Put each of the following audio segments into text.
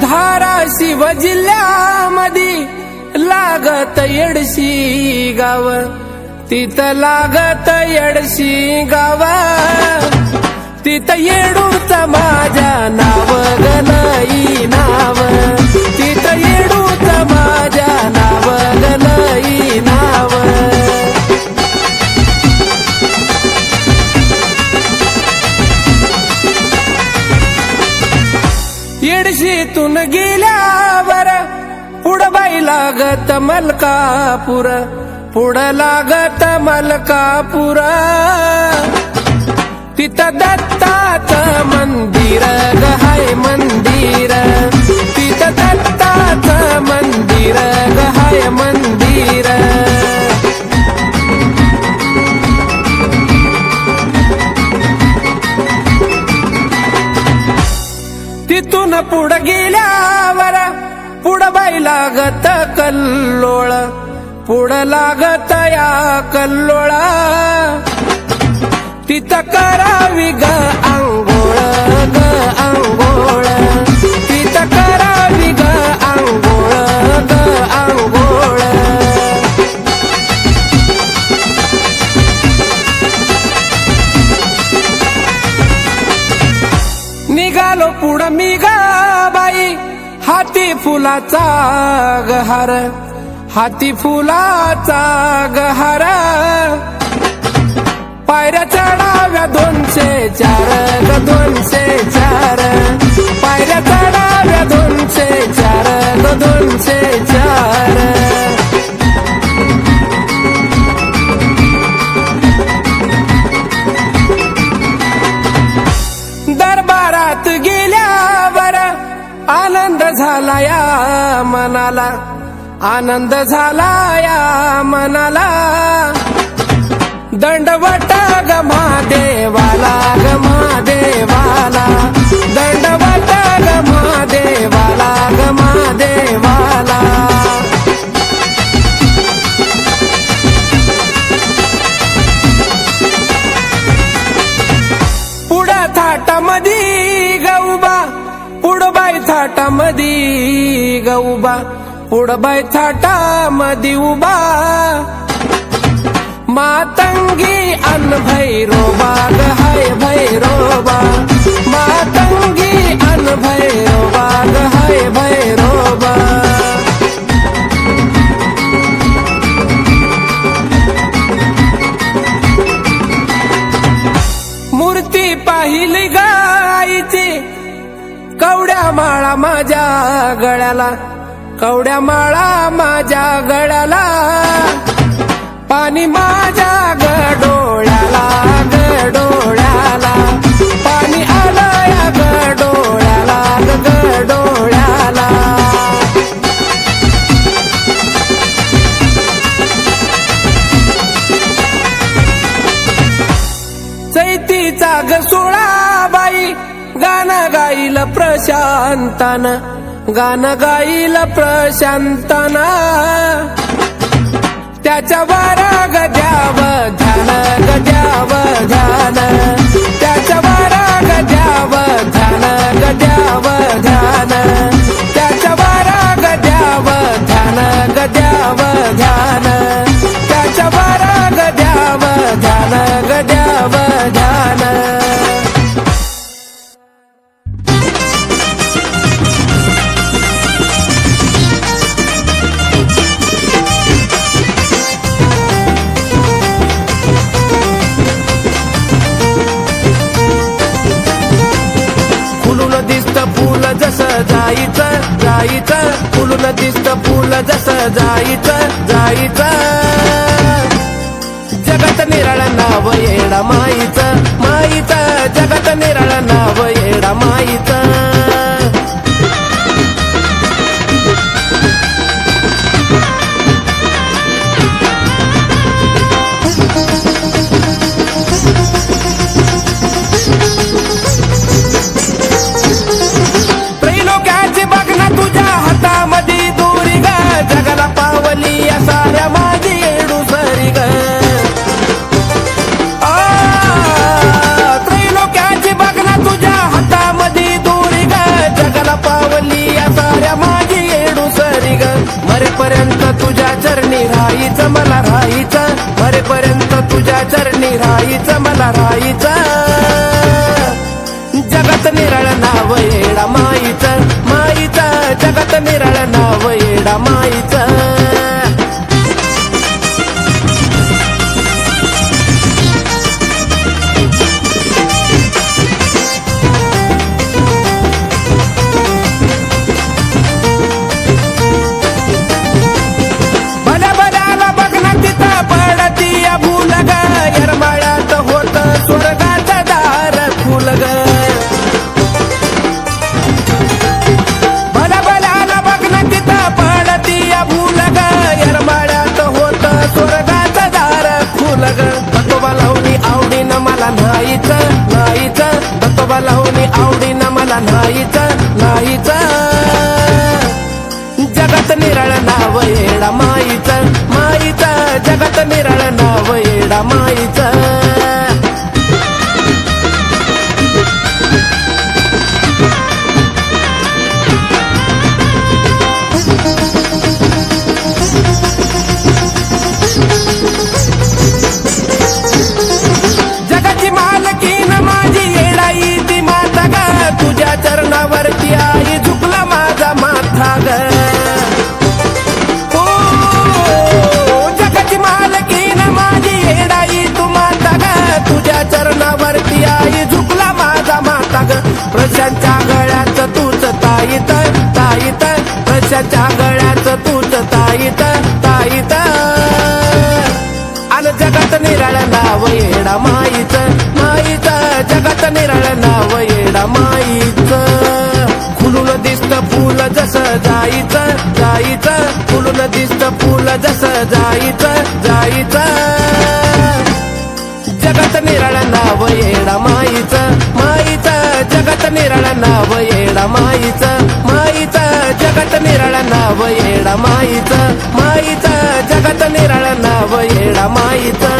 धाराशिव जिल्ह्यामध्ये लागत येडशी गाव, तिथं लागत येडशी गाव, तिथं येडूच माझ्या नाव गलई नाव, तिथं येडूच माझ्या नाव गलई नाव. येडशीतून गेल्यावर पुढं बाई लागत मलकापूर, पुढं लागत मलकापूर, तिथं दत्ताचं मंदिर ग हाय मंदिर, तिथं दत्ताचं मंदिर ग हाय मंदिर. तिथून पुढं गेल्यावर पुढं बाई लागत कल्लोळ, पुढं लागत या कल्लोळा, तिथं करावी ग आंघोळ ग आंघोळ, तिथं करावी ग आंघोळ ग आंघोळ. निघालो पुढं मी ग बाई हाती फुलाचा गहार, हाती फुलाचा गहार, पायऱ्या चढाव्या 204 ग 204, पायऱ्या चढाव्या 204 ग 204. दरबारात गेल्यावर आनंद झाला या मनाला, आनंद झाला या मनाला, दंडवट ग महादेवाला ग महादेवाला, दंडवट ग महादेवाला ग महादेवाला. पुढं थाटामधी गौबा, पुढं बाई थाटामधी गौबा, पुढं बाई थाटामधी उभा, मातंगी अन भैरोबा ग हाय भैरोबा, मातंगी अन भैरोबा ग हाय भैरोबा. मूर्ती पाहिली गायची कवड्या माळा माझ्या गळ्याला, कवड्या माळा माझ्या गळ्याला, पाणी माझ्या गडोळ्याला गडोळ्याला, पाणी आलं या गडोळ्याला गडोळ्याला. चैतीचा ग सोळाबाई गाणं गाईल प्रशांतान, गाणं गाईल प्रशांतान, त्याच्यावर गद्याव ध्यान गद्याव ध्यान, त्याच्यावर गद्याव ध्यान गद्याव ध्यान, त्याच्यावर गद्याव ध्यान गद्याव ध्यान, त्याच्यावर गद्याव ध्यान गद्याव ध्यान. जसं जायचं जायचं, फुलून दिसतं फुल जसं जायचं जायचं, जगत निराळ नाव येडा माईचं माईचं, जगत निराळ नाव येडा माईचं. या साऱ्या माझी येडू सरी ग. राहायचं मला राहायचं मरेपर्यंत तुझ्या चरणी राहायचं मला राहायचं जगात निराळ नाव येडा माईचं माईचं जगात निराळ नाव येडा माईचं जगात निराळ नाव येडा माईचं माईचं जगात निराळ नाव येडा माईचं जगाची मालकीन माझी येडाई ती माता ग तुझ्या चरणावरती आई झुकला माझा माथा ग जगाची मालकीन माझी येडाई तू माता ग तुझ्या चरणावरती आई झुकला माझा माथा ग प्रशांच्या गळ्यात तूच ताईत ताईत प्रशांच्या गळ्यात तूच ताईत ताईत अन जगात निराळ नाव येडा माईचं माईचं जगात निराळ नाव येडा माईचं खुलून दिसत फुल जसं जायचं जायचं खुलून दिसत फुल जसं जायचं जायचं जगात निराळ नाव येडा माईचं माईचं जगात निराळ नाव येडा माईचं माईचं जगात निराळ नाव येडा माईचं माईचं जगात निराळ नाव येडा माईचं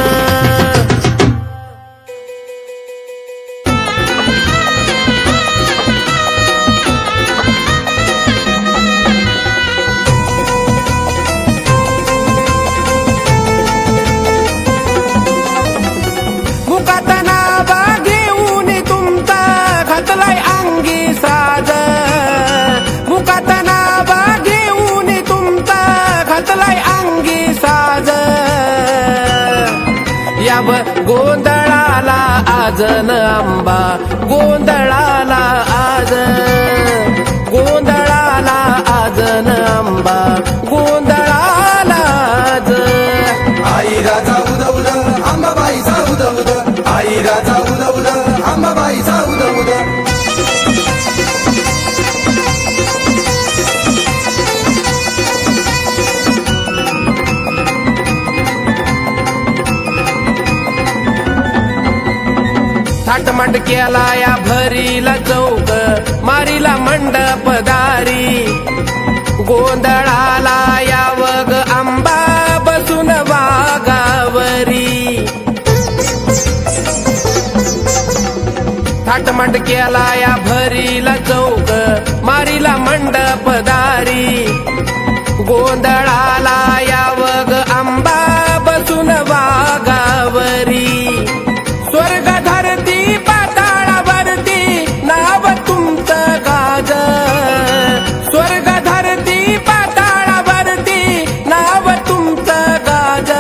मुखात नावा घेऊन तुमचा घातलाय अंगी साज मुखात नावा घेऊन तुमचा घातलाय अंगी साज याव गोंधळाला आज न आंबा गोंधळाला आज गोंधळाला आज न आंबा गोंधळाला आज आई राजा उद उद अंबाबाईचा उद उद आई राजा उद उद अंबाबाईचा उद उद थाटमाट केला या भरीला चौक मारीला मंडपदारी गोंधळाला यावग आंबा बसून वागावरी थाटमाट केला या भरीला चौक मारीला मंडपदारी गोंधळाला यावग आंबा बसून वागावरी स्वर्ग धरती पाताळावरती नाव तुमचं गाज स्वर्ग धरती पाताळावरती नाव तुमचं गाज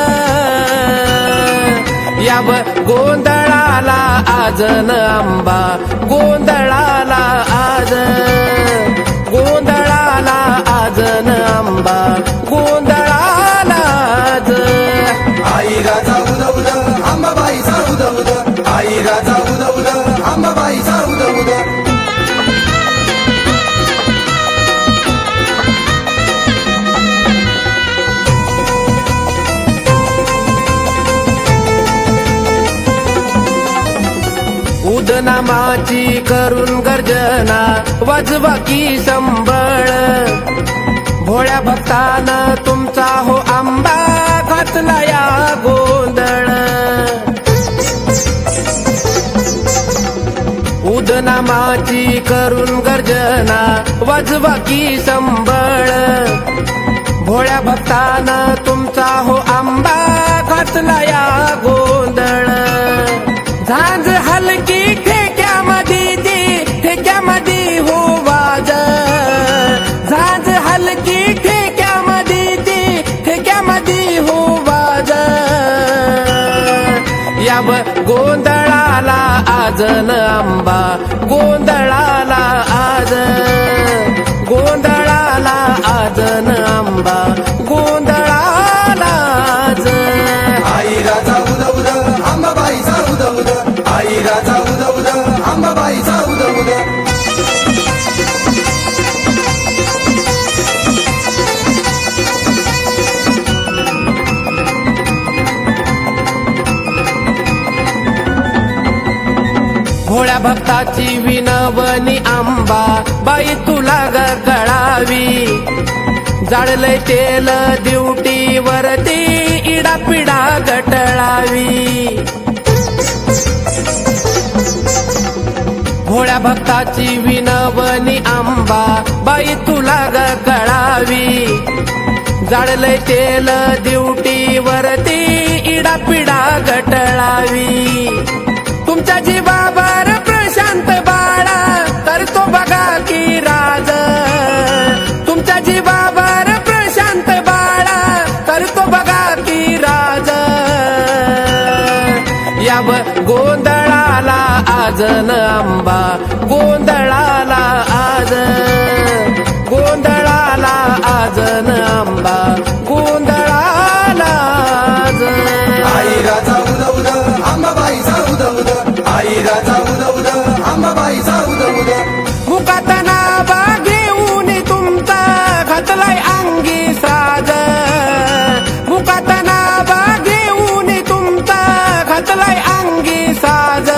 याव गोंधळाला आज न आंबा गोंधळाला आज गोंधळाला आज न आंबा गोंधळाला आज आई राजा उद उद अंबाबाईचा उद उद आई राजा उद उद अंबाबाईचा उद उद उदनामाची करून गर्जना वाजवा की संबळ भोळ्या भक्तानं तुमचा हो आंबा घातला या गोंधळ उदनामाची करून गर्जना वाजवा की संबळ भोळ्या भक्तानं तुमचा हो आंबा घातला या गोंधळ झांज हलकी ठेक्यामध्ये ती ठेक्यामध्ये हो वाज झांज हलकी ठेक्यामध्ये ती ठेक्यामध्ये हो वाज याव गोंधळाला आज न आंबा गोंधळाला आज गोंधळाला आज न आंबा गोंधळाला आज आई राजा उद उद अंबाबाईचा उद उद आई राजा उद उद अंबाबाईचा उद उद भोळ्या भक्ताची विनवणी आंबा बाई तुला ग कळावी जाळलंय तेल ड्युटी वरती इडापिडा गटळावी भोळ्या भक्ताची विनवणी आंबा बाई तुला ग कळावी जाळलंय तेल ड्युटी वरती इडापिडा गटळावी तुमच्या जीवावर प्रशांत बाळा करतो बघा की राज तुमच्या जीवावर प्रशांत बाळा करतो बघा की राज याव गोंधळाला आज न आंबा गोंधळाला आज गोंधळाला आज न आंबा गोंधळाला आज आई राजा उद उद अंबाबाईचा उद उद आई राजा उद उद अंबाबाईचा उद उद मुखात नावा घेऊन तुमचा घातलाय अंगी साज मुखात नावा घेऊन तुमचा घातलाय अंगी साज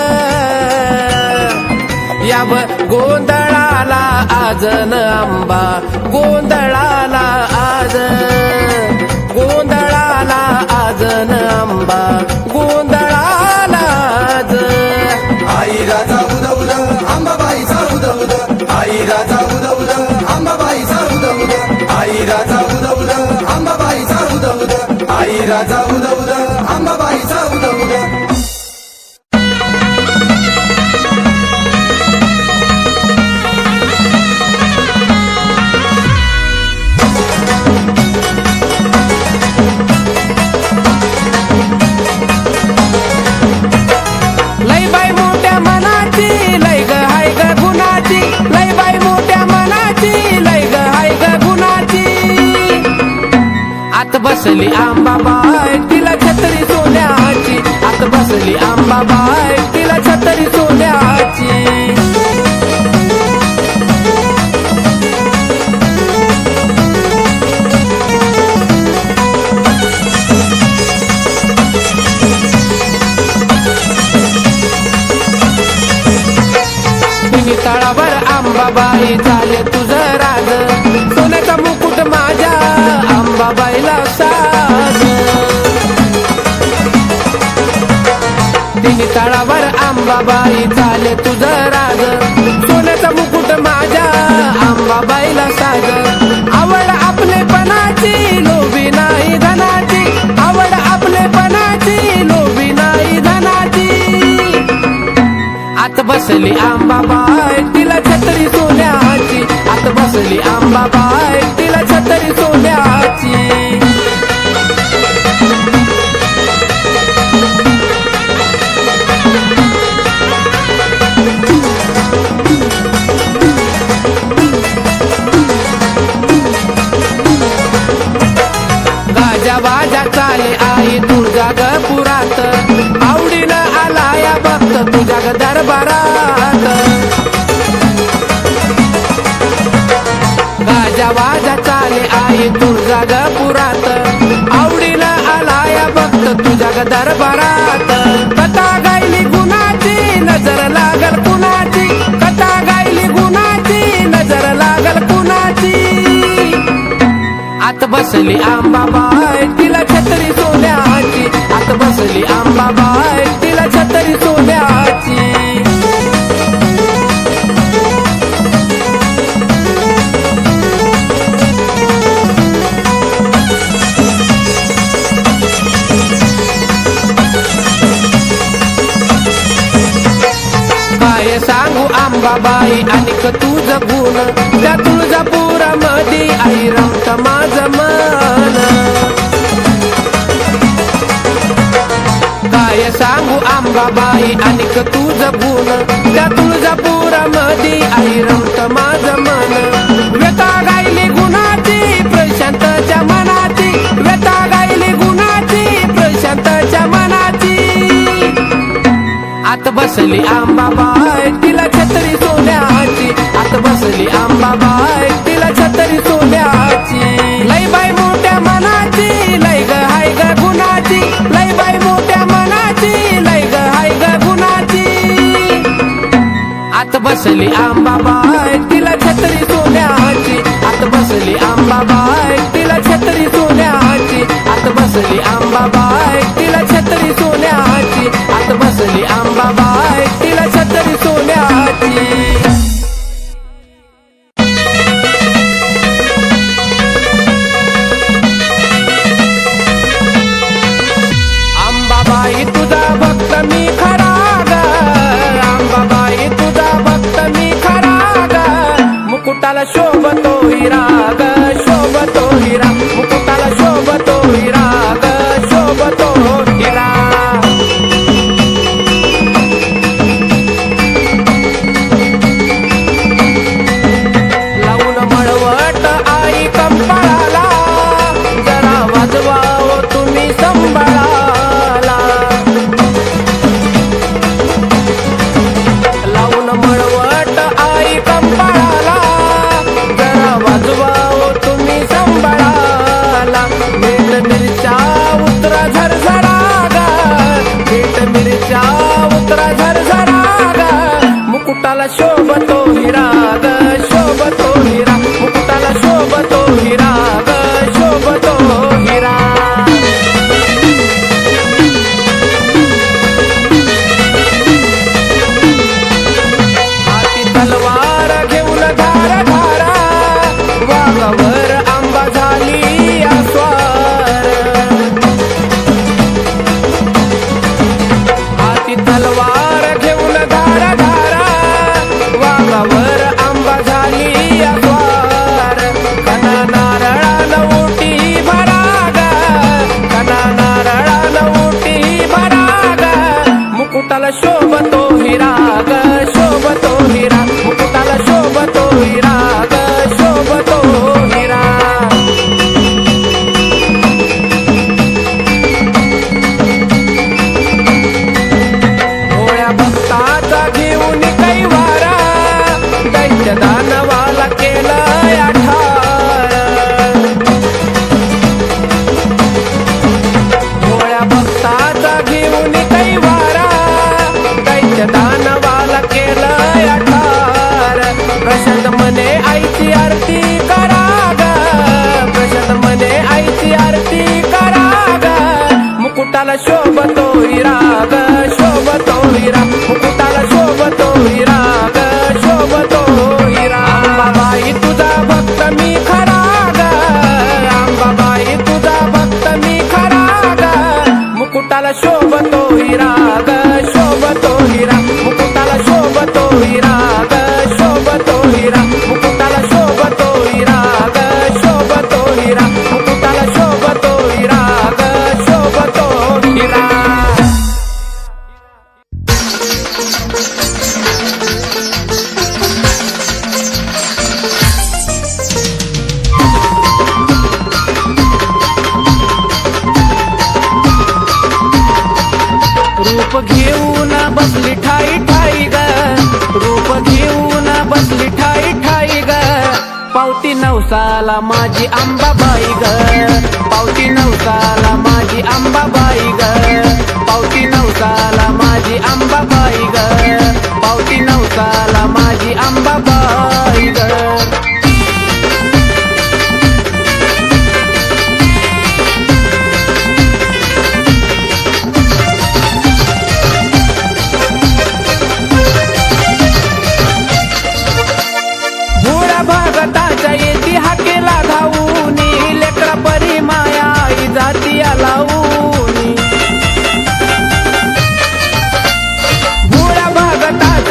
याव गोंधळाला आज न आंबा गोंधळाला आज गोंधळाला आज न आंबा गोंधळाला आज आई राजा उद उद अंबाबाईचा उद उद आई राजा उद उद अंबाबाईचा उद उद आई राजा उद उद अंबाबाईचा उद उद आई राजा उद उद अंबाबाईचा उद उद लय बाई मोठ्या मनाची लय ग हाय ग गुणाची लय बाई मोठ्या मनाची लय ग हाय ग गुणाची आत बसली आंबाबाई तिला छत्री सोन्याची आत बसली आंबाबाई तिला छत्री सोन्याची तळावर आंबाबाई झाले तुझं राज सोन्याचा मुकुट माझ्या आंबाबाईला साज तिन्ही तळावर आंबाबाई झाले तुझं राज सोन्याचा मुकुट माझ्या आंबाबाईला साज आवड आपलेपणाची लोभी नाही धनाची आवड आपलेपणाची लोभी नाही धनाची आत बसली आंबाबाई तिला छत्री सोन्याची आत बसली आंबाबाई तिला छत्री सोन्याची गाजा बाजा चाले आई तुझ्या ग पुरात आवडीनं आला या भक्त तुझ्या ग दरबारात गाजा बाजा चाले आई तुझ्या ग पुरात आवडीनं आला या भक्त तुझ्या ग दरबारात कथा गायली गुणाची नजर लागल कुणाची कथा गायली गुणाची नजर लागल कुणाची आत बसली आंबाबाई तिला छत्री सोन्याची आत बसली आंबाबाई तिला छत्री सोन्याची काय सांगू आंबाबाई अनिक तुझं गुण, त्या तुळजापुरामध्ये आई रमत माझं मन. काय सांगू आंबाबाई अनिक तुझं गुण, त्या तुळजापुरामध्ये आई रमत माझं मन. व्यथा गायली गुणाची प्रशांतच्या मनाची, व्यथा गायली गुणाची प्रशांतच्या मनाची. आत बसली आंबाबाई तिला छत्री सोन्याची, आत बसली आंबाबाई तिला छत्री सोन्याची. लय बाई मोठ्या मनाची, लय ग हाय ग गुणाची, लय बाई मोठ्या मनाची, लय ग हाय ग गुणाची. आत बसली आंबाबाई तिला छत्री सोन्याची, आत बसली आंबाबाई तिला छत्री सोन्याची, आत बसली आंबाबाई तिला छत्री सोन्याची, आत बसली आंबाबाई तिला छत्री सोन्याची. आंबाबाई तुझा भक्त मी खरा ग, आंबाबाई तुझा भक्त मी खरा ग. मुकुटाला शोभतो हिरा ग, शोभतो हिरा, मुकुटाला शोभतो हिरा ग, शोभतो हिरा. लावून मळवट आई कंपाळाला, जरा वाजवावं तुम्ही संबळाला. लावून मळवट आई कंपाळाला, जरा वाजवावं तुम्ही संबळाला. मीठ मिरच्या उतरा झरझरा ग, मीठ मिरच्या उतरा झरझरा ग. मुकुटाला शोभतो हिरा ग, शोभतो हिरा, मुकुटाला शोभतो हिरा ग, शोभतो हिरा. हाती तलवार घेऊन धार धारा, वाघावर आंबा झाली आस्वार. हाती तलवार घेऊन धार धारा, वाघावर आंबा झाली आस्वार. कना नारळानं ओटी भरा ग, कना नारळानं ओटी भरा ग. मुकुटाला शोभतो हिरा ग, शोभतो हिरा, मुकुटाला शोभतो हिरा ग, शोभतो हिरा. भोळ्या भक्ताचा घेऊन कैवारा, दैत्य दानवाला केलं आठार. भोळ्या भक्ताचा घेऊन कैवारा, दैत्य दानवाला केलं आठार. प्रशांत मने आईची आरती करा ग, प्रशांत मने आईची आरती करा ग. मुकुटाला शोभतो हिरा ग, शोभतो हिरा, मुकुटाला शोभतो हिरा ग, शोभतो हिरा. आंबाबाई तुझा भक्त मी खरा ग, आंबाबाई तुझा भक्त मी खरा ग. मुकुटाला शोभतो हिरा ग, शोभतो हिरा, मुकुटाला शोभतो हिरा ग, शोभतो हिरा, मुकुटाला शोभतो हिरा ग, शोभतो हिरा, मुकुटाला शोभतो हिरा ग, शोभतो हिरा. रूप घेऊन बसली ठाई ठाई ग, रूप घेऊन बसली ठाई ठाई ग. पावती नवसाला माझी आंबाबाई ग, पावती नवसाला माझी आंबाबाई ग, पावती नवसाला माझी आंबाबाई ग, पावती नवसाला माझी आंबाबाई ग. भगताच्या येती हाकेला धावूनी, लेकरा परी माया आई जाती लावूनी. भोळ्या भगताच्या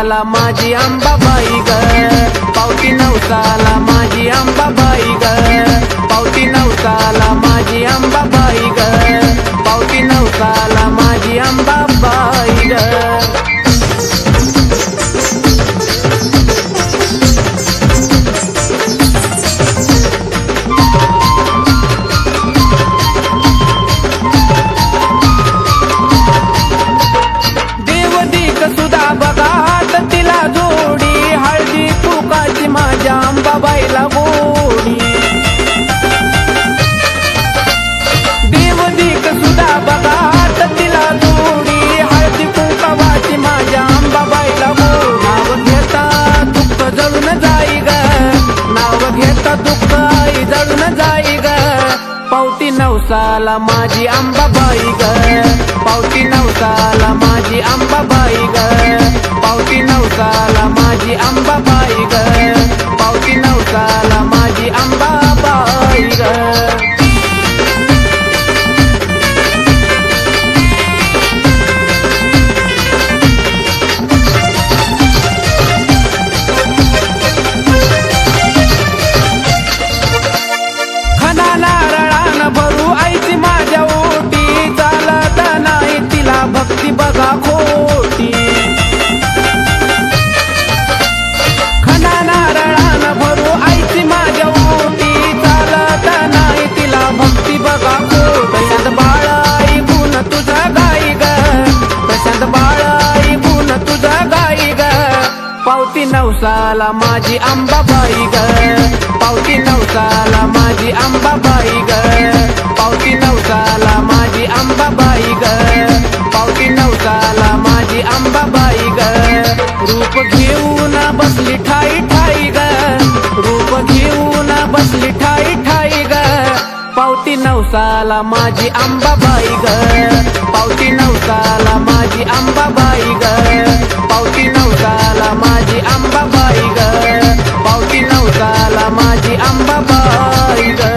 नवसाला माझी अंबाबाई ग, पावती नवसाला माझी अंबाबाई ग, पावती नवसाला माझी अंबाबाई ग, पावती नवसाला माझी अंबाबाई ग. सुधा बघात तिला जोडी, हळदी कुकाची माझ्या अंबाबाईला गोडी. देवदीक सुधा बघात तिला जोडी, हळदी कुकाची माझ्या अंबाबाईला गोडी. नाव घेता दुःख जळून जाई ग, नाव घेता दुःख आई जळून जाई ग, पावती नवसाला माझी अंबाबाई ग, पावती नवसाला माझी अंबाबाई ग, पावती नवसाला माझी अंबाबाई ग, पावती नवसाला माझी अंबाबाई ग. खना नारळान भरू आईची माझ्या ओटी, चालत नाही तिला भक्ती बघा खोटी. खना नारळान भरू आईची माझ्या ओटी, चालत नाही तिला भक्ती बघा खोटी. प्रशांत बाळा ऐकून तुझा गाई ग, प्रशांत बाळा ऐकून तुझा गाई ग, पावती नवसाला माझी अंबाबाई ग, पावती नवसाला माझी अंबाबाई ग, पावती नवसाला माझी अंबाबाई ग, पावती नवसाला माझी अंबाबाई ग. रूप घेऊन बसली ठाई ठाई ग, रूप घेऊन बसली ठाई ठाई ग, पावती नवसाला माझी अंबाबाई ग, पावती नवसाला माझी अंबाबाई ग, पावती नवसाला माझी अंबाबाई ग, पावती नवसाला माझी अंबाबाई ग.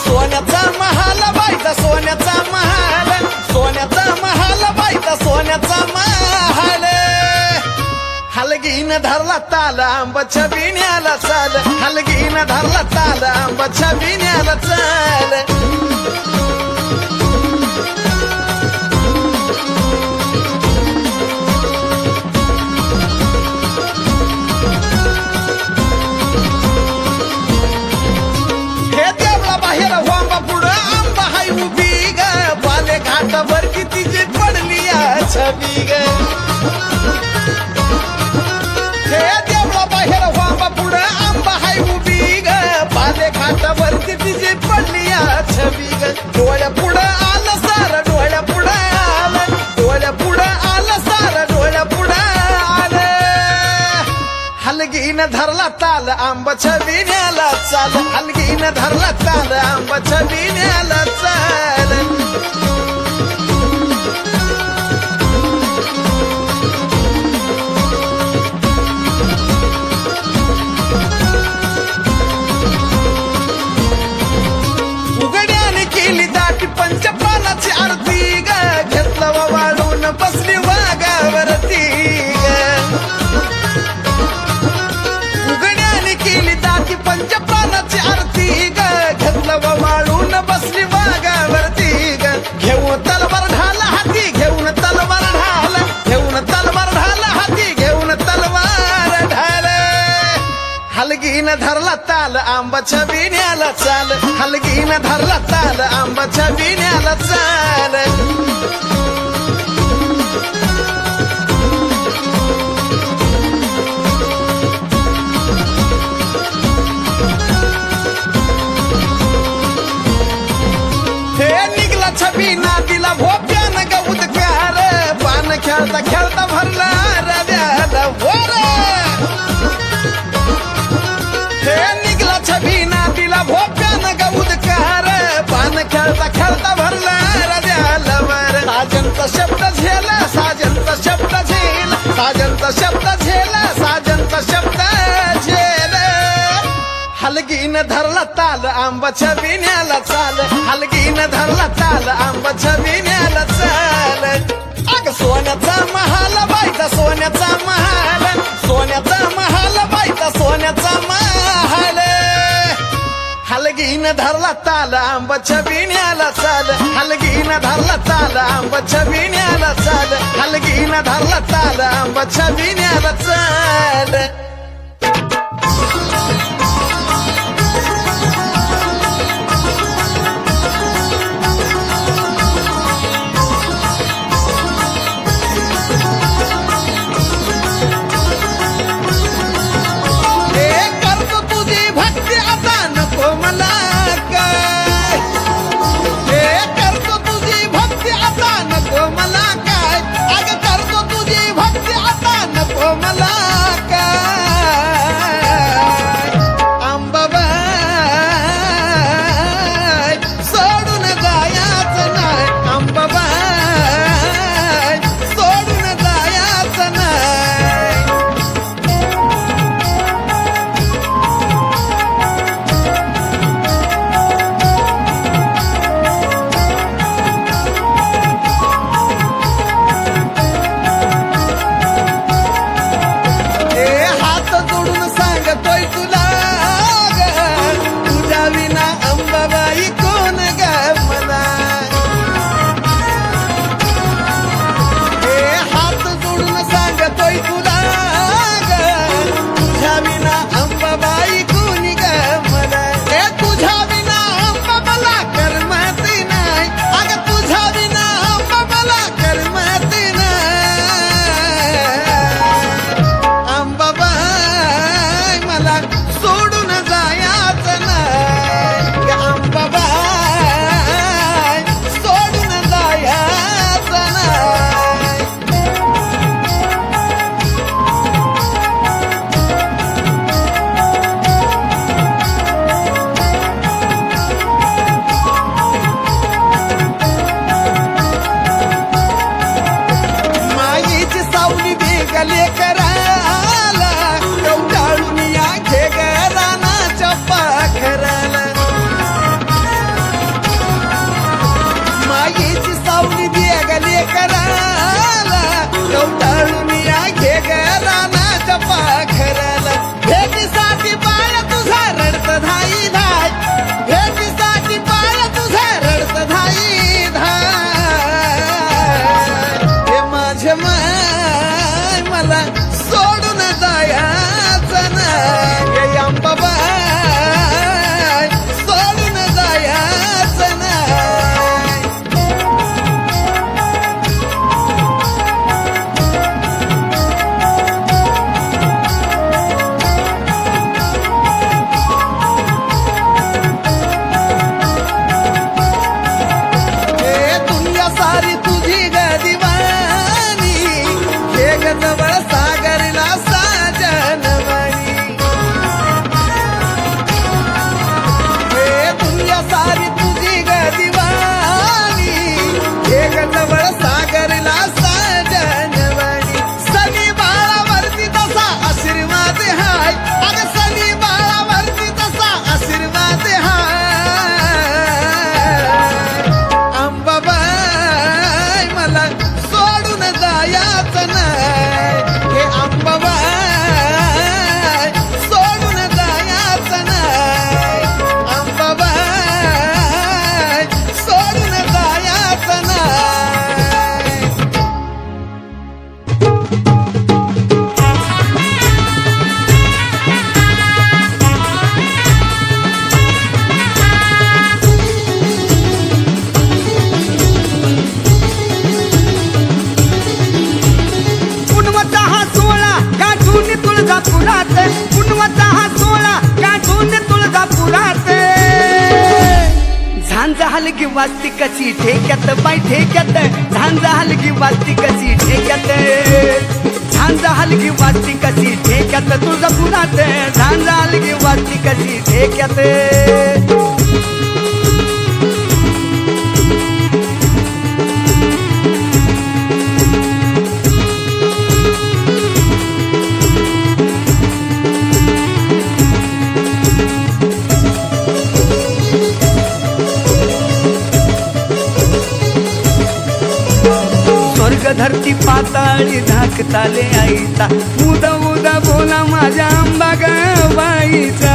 सोन्याचा महाल बाईचा सोन्याचा महाल, सोन्याचा महाल बाईचा सोन्याचा महाल. हलगीन धरला ताल आंबाच्या बिण्याला चाल, हलगीन धरला ताल आंबाच्या बिण्याला चाल. घाटावर किती जी पडली छबी ग, हे देवळा बाहेर वांबा पुढं आंबा हाय उभी ग, पाले घाटावर किती जी पडली छबी ग. डोळ्या पुढं आलं सार, डोळ्या पुढं आलं, डोळ्या पुढं आलं सार, डोळ्या पुढं आलं. हलगीन धरला ताल आंबाच्या बिण्याला चाल, हलगीन धरला ताल आंबाच्या बिण्याला चाल. पंचपानाची आरती ग, घेतलं वाळून बसली वाघावरती ग. उघड्याने केली दाटी पंचपानाची आरती ग, घेतलं वाळून बसली वाघावरती ग. घेऊन तलवार ढाल हाती, घेऊन तलवार ढाल, घेऊन तलवार ढाल हाती, घेऊन तलवार ढाल. हलगीन धरला ताल आंबाच्या बिण्याला चाल, हलगीन धरला ताल आंबाच्या बिण्याला चाल. हे निघला छबी नातीला भोप्यान गौतकार, पान खेळता खेळता भरला रव्याला वर. हे निघला छबी नातीला भोप्यान गौतकार, पान खेळता खेळता भरला रव्याला वर. साजनचा शब्द झेला, साजनचा शब्द झेला, साजनचा शब्द झेल साजनचा शब्द झेल हलगीन धरला ताल आंबाच्या बिन्याला चाल हलगीन धरला ताल आंबाच्या बिन्याला चाल अग सोन्याचा महाल बाईचा सोन्याचा महाल सोन्याचा महाल बाईचा सोन्याचा महाल हलगीन धरला ताल आंबाच्या बिन्याला चाल हलगीन धरला ताल आंबाच्या बिन्याला चाल हलगीन धरला ताल आंबाच्या बिन्याला चाल झांजा हलगी वाजती कशी ठेक्यात बाई ठेक्यात झांजा हलगी वाजती कशी ठेक्यात झांजा हलगी वाजती कशी ठेक्यात तुझं पुरात झांजा हलगी वाजती कशी ठेक्यात पाताळी धाकताले आईचा उद उद बोला माझ्या आंबा बाईचा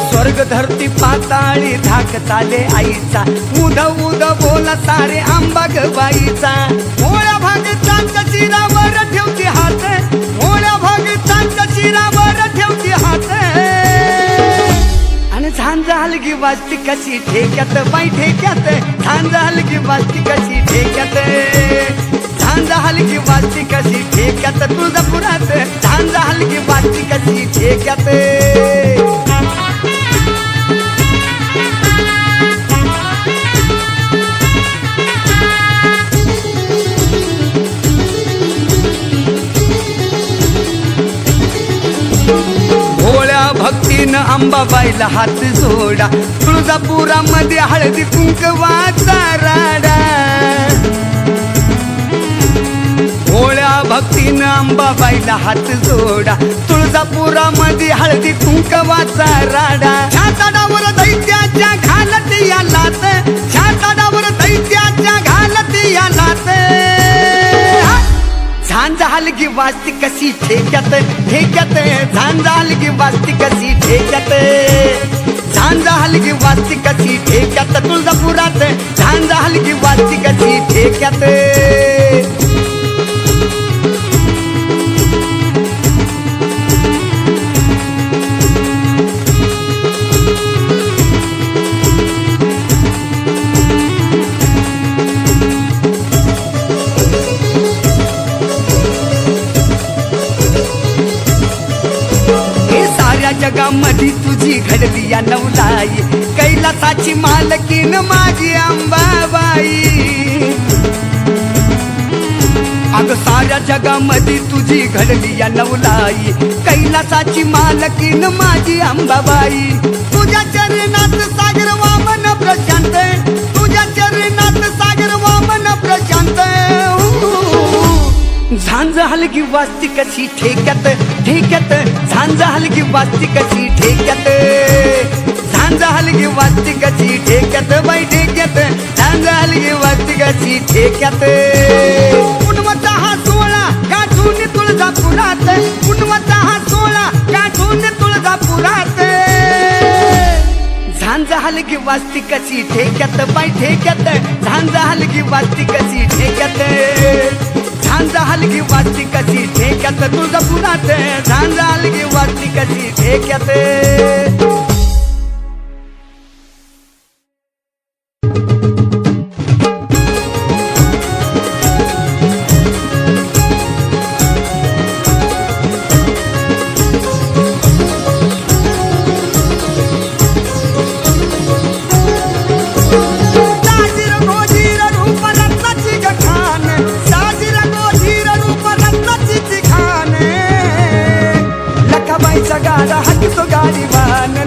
स्वर्ग धरती पाताळी धाकताले आईचा उद उद बोला सारे आंबा बाईचा मोळ्या भागतांच्या शिरावर ठेवती हात मोळ्या भागतांच्या शिरावर ठेवती हात आणि झांजा हलगी वाजती कशी ठेक्यात बाई ठेक्यात झांजा हलगी वाजती कशी ठेक्यात झांजा हलगी वाजती कशी ठेक्यात तुळजापुरात झांजा हलगी वाजती कशी ठेक्यात भक्तीनं अंबाबाईला हात जोडा तुळजापुरामध्ये हळदी कुंकवाचा राडा भोळ्या भक्तीनं अंबाबाईला हात जोडा तुळजापुरामध्ये हळदी कुंकवाचा राडा छाताडावर दैत्याच्या घालत या लात छाताडावर दैत्याच्या घालत या लात झांजा हलगी वाजती कशी ठेक्यात ठेक्यात झांजा हलगी वाजती कशी ठेक्यात झांजा हलगी वाजती कशी ठेक्यात तुळजापुरात झांजा हलगी वाजती कशी ठेक्यात जगामध्ये तुझी घडली या नवलाई कैलासाची मालकीन माझी अंबाबाई अग साऱ्या जगामध्ये तुझी घडली या नवलाई कैलासाची मालकीन माझी अंबाबाई तुझ्या चरणात सागर वामन प्रशांत तुझ्या चरणात सागर वामन प्रशांत झांजा हलगी वाजती कशी ठेक्यात ठेक्यात झांजा हलगी वाजती कशी ठेक्यात झांजा हलगी वाजती कशी ठेक्यात बाई ठेक्यात झांजा हलगी वाजती कशी ठेक्यात पुनवचा हा सोळा गाठून तुळजापुरात पुनवचा हा सोळा गाठून तुळजापुरात झांजा हलगी वाजती कशी ठेक्यात बाई ठेक्यात झांजा हलगी वाजती कशी ठेक्यात झांजा हलगी वाजती कशी ठेक्यात तुळजापुरात झांजा हलगी वाजती कशी ठेक्यात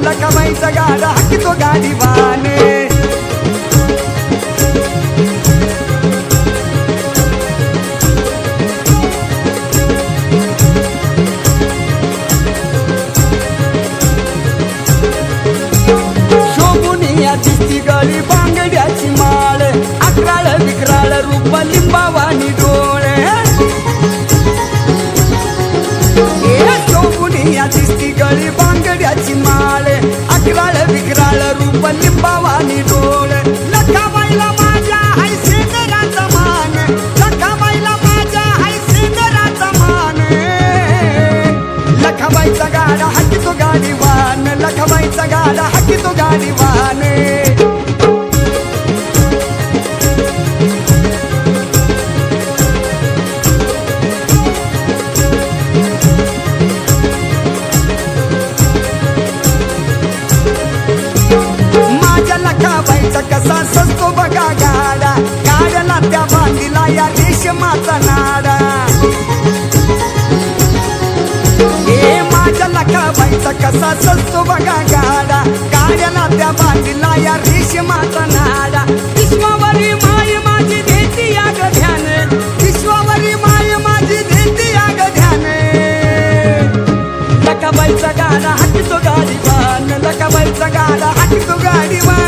लखाबाईचा गाडा हाकितो गाडीवान शोभुनिया दिसती गळी बांगड्याची माळ अकराळ विकराळ रूप लिंबावानी डोळे शोभुनिया दिसती गळी बांगड्याची माळ अकराळ विकराळ रूप लिंबावानी डोळ लखाबाईला माझ्या हाय सेंदराचा मान लखाबाईला माझ्या हाय सेंदराचा मान लखाबाईचा गाडा हाकितो गाडीवान लखाबाईचा गाडा हाकितो गाडीवान कसा सजतो बघा गाडा गाड्याला त्या बांधीला या रेशमाचा नाडा हे माझ्या लखाबाईचा कसा सजतो बघा गाडा गाड्याला त्या बांधीला या रेशमाचा नाडा विश्वावरी माय माझी देती या ग ध्यान विश्वावरी माय माझी देती या ग ध्यान लखाबाईचा गाडा हाकितो गाडीवान लखाबाईचा गाडा हाकितो गाडीवान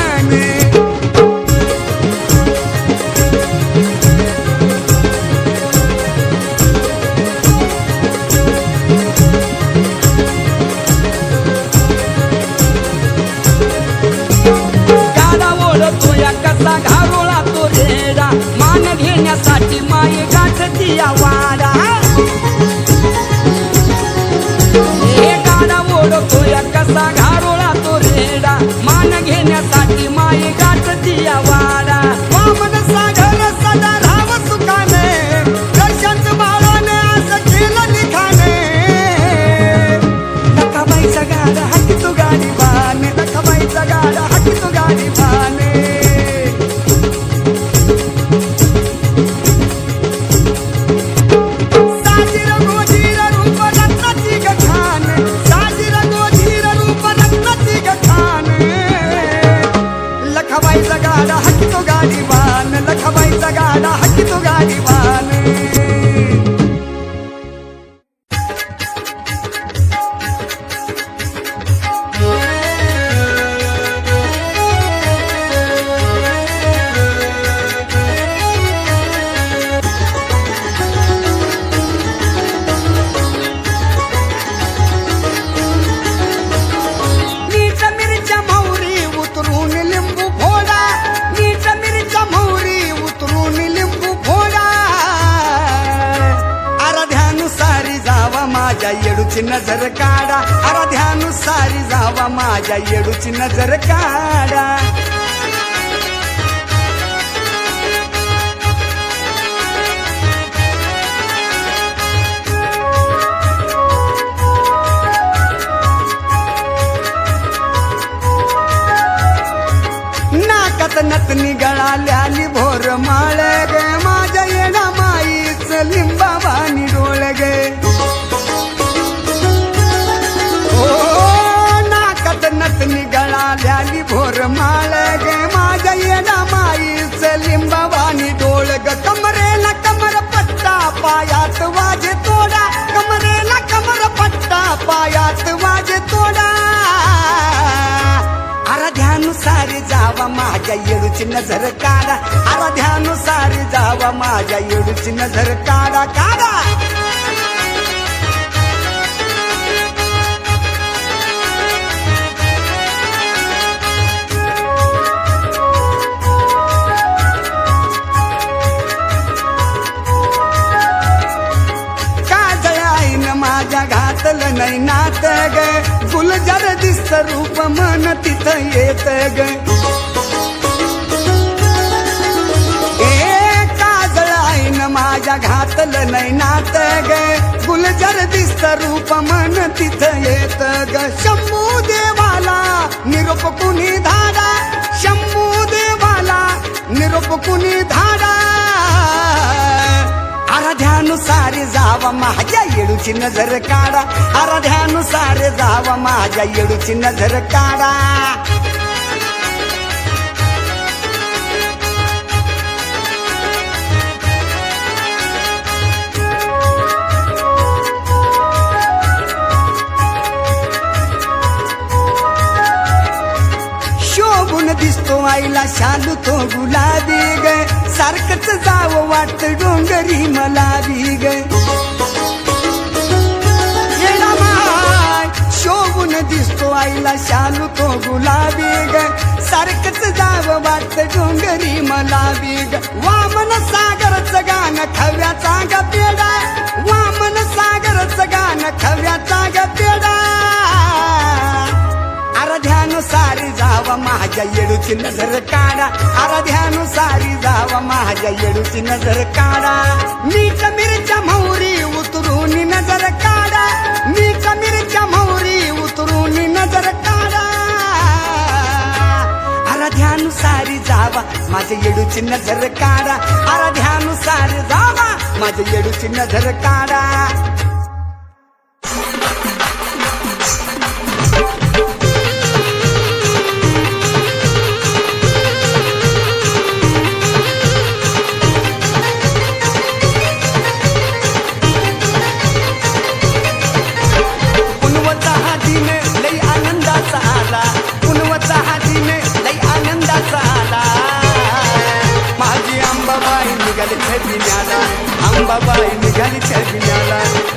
तिया वाडा हे गाडा ओढतोय कसा घारोळा तो रेडा मान घेण्यासाठी माई गाठ तिया वाडा वामन सागर सदा राव सुखाने दर्शनच बाळाने असं केलं लिखाणे लखाबाईचा गाडा हाकी तो गाडी बाने लखाबाईचा गाडा हाकी तो गाडी बाने लखाबाईचा गाडा हाकी तो गाडी बान लखाबाईचा गाडा हाकी तो गाडी बान मीठ मिरच्या मोहरी उतरून लिंबू फोडा मीठ मिरच्या मोहरी उतरून लिंबू फोडा आराध्यानुसारी जावा माझ्या येडूची नजर काढा आराध्यानुसारी जावा माझ्या येडूची नजर काढा नाकात नतनी गळाल्याली भोर माळ गे माझ्या येणा माईच लिंबावानी डोळ गे ओ नाकात नतनी गळाल्याली भोर माळ गे माझ्या येणा माईच लिंबावानी डोळ ग कमरेला कमर पट्टा पायात वाजे तोडा कमरेला कमर पट्टा पायात वाजे तोडा आराध्यानुसारी जावा माझ्या येडूची नजर काढा आराध्यानुसारी जावा माझ्या येडूची नजर काढा काढा काजळ आईन माझ्या घातलं नाही नात ग गुलजार दिसत रूप मन तिथं येत ग ए काजळ आईन माझ्या घातलं नाही नात ग गुलजार दिसत रूप मन तिथं येत ग शंभू देवाला निरोप कुणी धाडा शंभू देवाला निरोप कुणी धाडा आराध्यानुसारी जावा माझ्या येडूची नजर काढा आराध्यानुसारी जावा माझ्या येडूची नजर काढा शोभून दिसतो आईला शालू तो गुलाबी ग सारखंच जावं वाटत डोंगरी मला बी ग शोभून दिसतो आईला शालू तो गुलाबी ग सारखंच जावं वाटत डोंगरी मला बी ग वामन सागरचं गाणं खव्याचा ग पेडा वामन सागरचं गाणं खव्याचा ग पेडा आराध्यानुसारी जावा माझ्या येडूची नजर काढा आराध्यानुसारी जावा माझ्या येडूची नजर काढा मीठ मिरच्या मोहरी उतरून नजर काढा मीठ मिरच्या मोहरी उतरून नजर काढा आराध्यानुसारी जावा माझ्या येडूची नजर काढा आराध्यानुसारी जावा माझ्या येडूची नजर काढा अंबाबाई निघाली छबिन्याला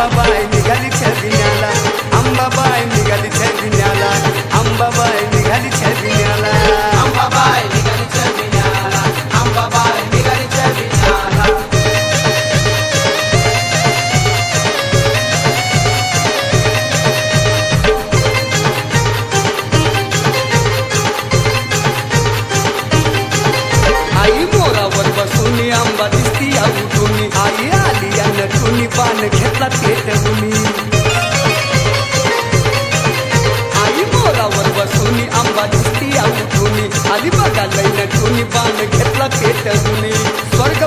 अंबाबाई निघाली छबिन्याला अंबाबाई निघाली छबिन्याला अंबाबाई निघाली छबिन्याला अंबाबाई निघाली छबिन्याला अंबाबाई निघाली छबिन्याला आई मोरावर बसून आंबा दिसती उठून आई आली अन्न ठुनी पान घेतला पेटवून आई मोरावर बसून आंबा दिसती उठून आली बघा लैन ठुनी पान घेतला पेटवून स्वर्ग